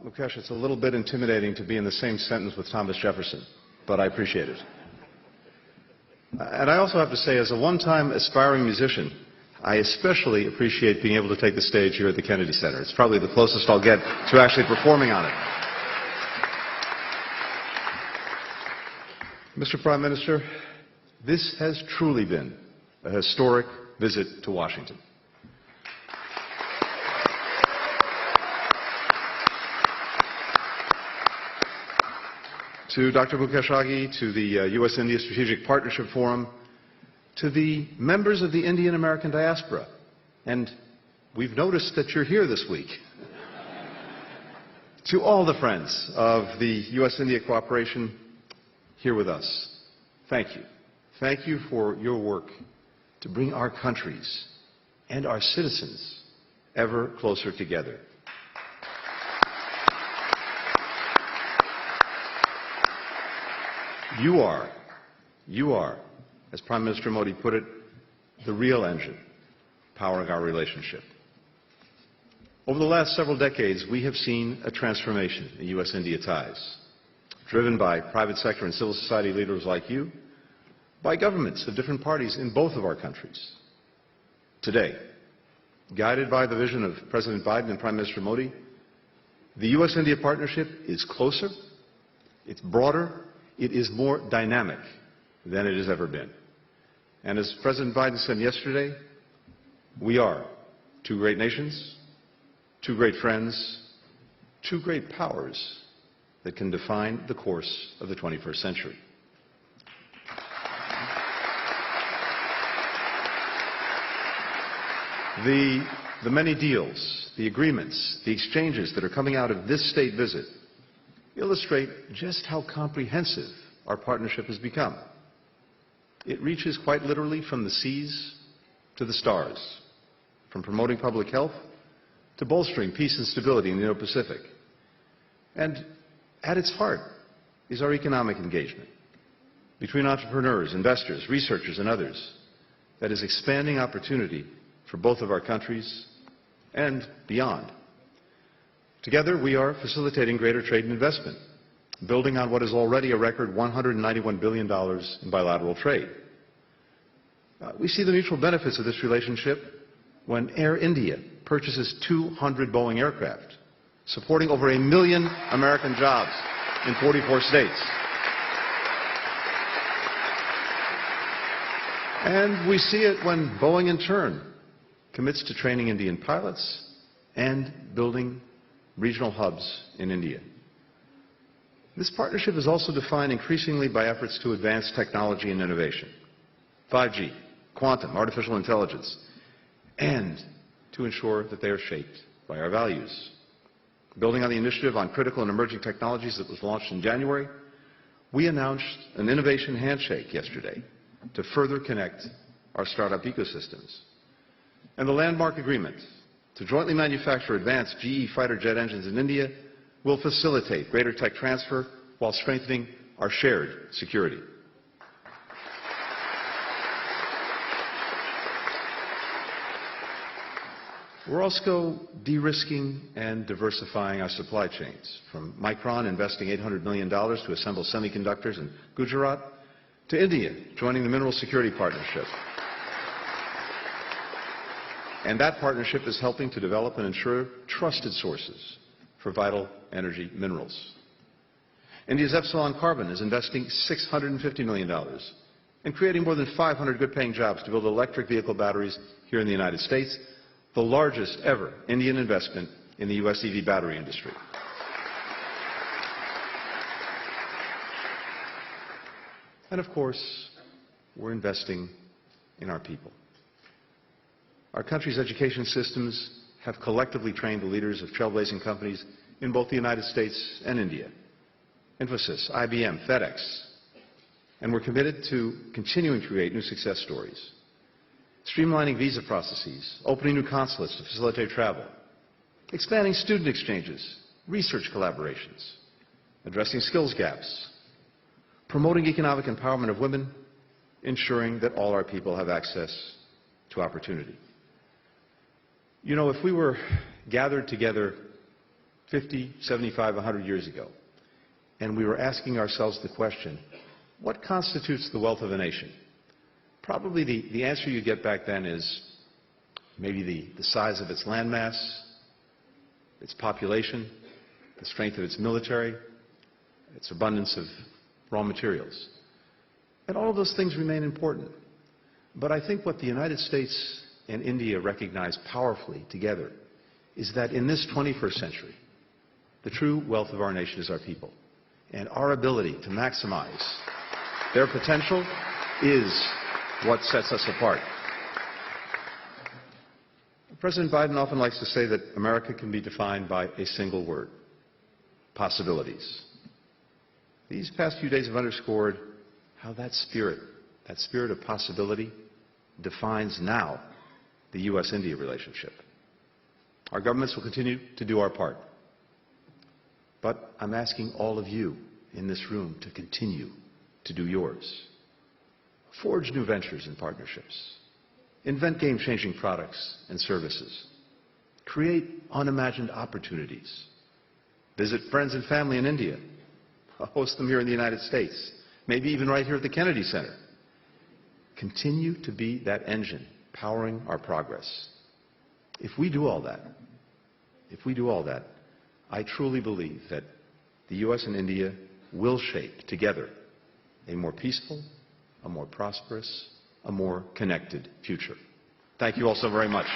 Mukesh, it's a little bit intimidating to be in the same sentence with Thomas Jefferson, but I appreciate it. And I also have to say, as a one-time aspiring musician, I especially appreciate being able to take the stage here at the Kennedy Center. It's probably the closest I'll get to actually performing on it. Mr. Prime Minister, this has truly been a historic visit to Washington. To Dr. Mukesh Aghi, to the U.S.-India Strategic Partnership Forum, to the members of the Indian-American diaspora, and we've noticed that you're here this week, to all the friends of the U.S.-India cooperation here with us, thank you. Thank you for your work to bring our countries and our citizens ever closer together. You are, as Prime Minister Modi put it, the real engine powering our relationship. Over the last several decades, we have seen a transformation in U.S.-India ties, driven by private sector and civil society leaders like you, by governments of different parties in both of our countries. Today, guided by the vision of President Biden and Prime Minister Modi, the U.S.-India partnership is closer, it's broader, it is more dynamic than it has ever been. And as President Biden said yesterday, we are two great nations, two great friends, two great powers that can define the course of the 21st century. The many deals, the agreements, the exchanges that are coming out of this state visit illustrate just how comprehensive our partnership has become. It reaches quite literally from the seas to the stars, from promoting public health to bolstering peace and stability in the Indo-Pacific. And at its heart is our economic engagement between entrepreneurs, investors, researchers, and others that is expanding opportunity for both of our countries and beyond. Together, we are facilitating greater trade and investment, building on what is already a record $191 billion in bilateral trade. We see the mutual benefits of this relationship when Air India purchases 200 Boeing aircraft, supporting over 1 million American jobs in 44 states. And we see it when Boeing, in turn, commits to training Indian pilots and building regional hubs in India. This partnership is also defined increasingly by efforts to advance technology and innovation, 5G, quantum, artificial intelligence, and to ensure that they are shaped by our values. Building on the initiative on critical and emerging technologies that was launched in January, we announced an innovation handshake yesterday to further connect our startup ecosystems. And the landmark agreement to jointly manufacture advanced GE fighter jet engines in India will facilitate greater tech transfer while strengthening our shared security. We're also de-risking and diversifying our supply chains, from Micron investing $800 million to assemble semiconductors in Gujarat, to India joining the Mineral Security Partnership. And that partnership is helping to develop and ensure trusted sources for vital energy minerals. India's Epsilon Carbon is investing $650 million and creating more than 500 good-paying jobs to build electric vehicle batteries here in the United States, the largest ever Indian investment in the U.S. EV battery industry. And of course, we're investing in our people. Our country's education systems have collectively trained the leaders of trailblazing companies in both the United States and India, Infosys, IBM, FedEx, and we're committed to continuing to create new success stories, streamlining visa processes, opening new consulates to facilitate travel, expanding student exchanges, research collaborations, addressing skills gaps, promoting economic empowerment of women, ensuring that all our people have access to opportunity. You know, if we were gathered together 50, 75, 100 years ago, and we were asking ourselves the question, what constitutes the wealth of a nation? Probably the answer you get back then is maybe the size of its landmass, its population, the strength of its military, its abundance of raw materials. And all of those things remain important. But I think what the United States and India recognize powerfully together is that in this 21st century, the true wealth of our nation is our people. And our ability to maximize their potential is what sets us apart. President Biden often likes to say that America can be defined by a single word: possibilities. These past few days have underscored how that spirit of possibility, defines now the U.S.-India relationship. Our governments will continue to do our part. But I'm asking all of you in this room to continue to do yours. Forge new ventures and partnerships. Invent game-changing products and services. Create unimagined opportunities. Visit friends and family in India. Host them here in the United States. Maybe even right here at the Kennedy Center. Continue to be that engine powering our progress. If we do all that, I truly believe that the U.S. and India will shape together a more peaceful, a more prosperous, a more connected future. Thank you all so very much.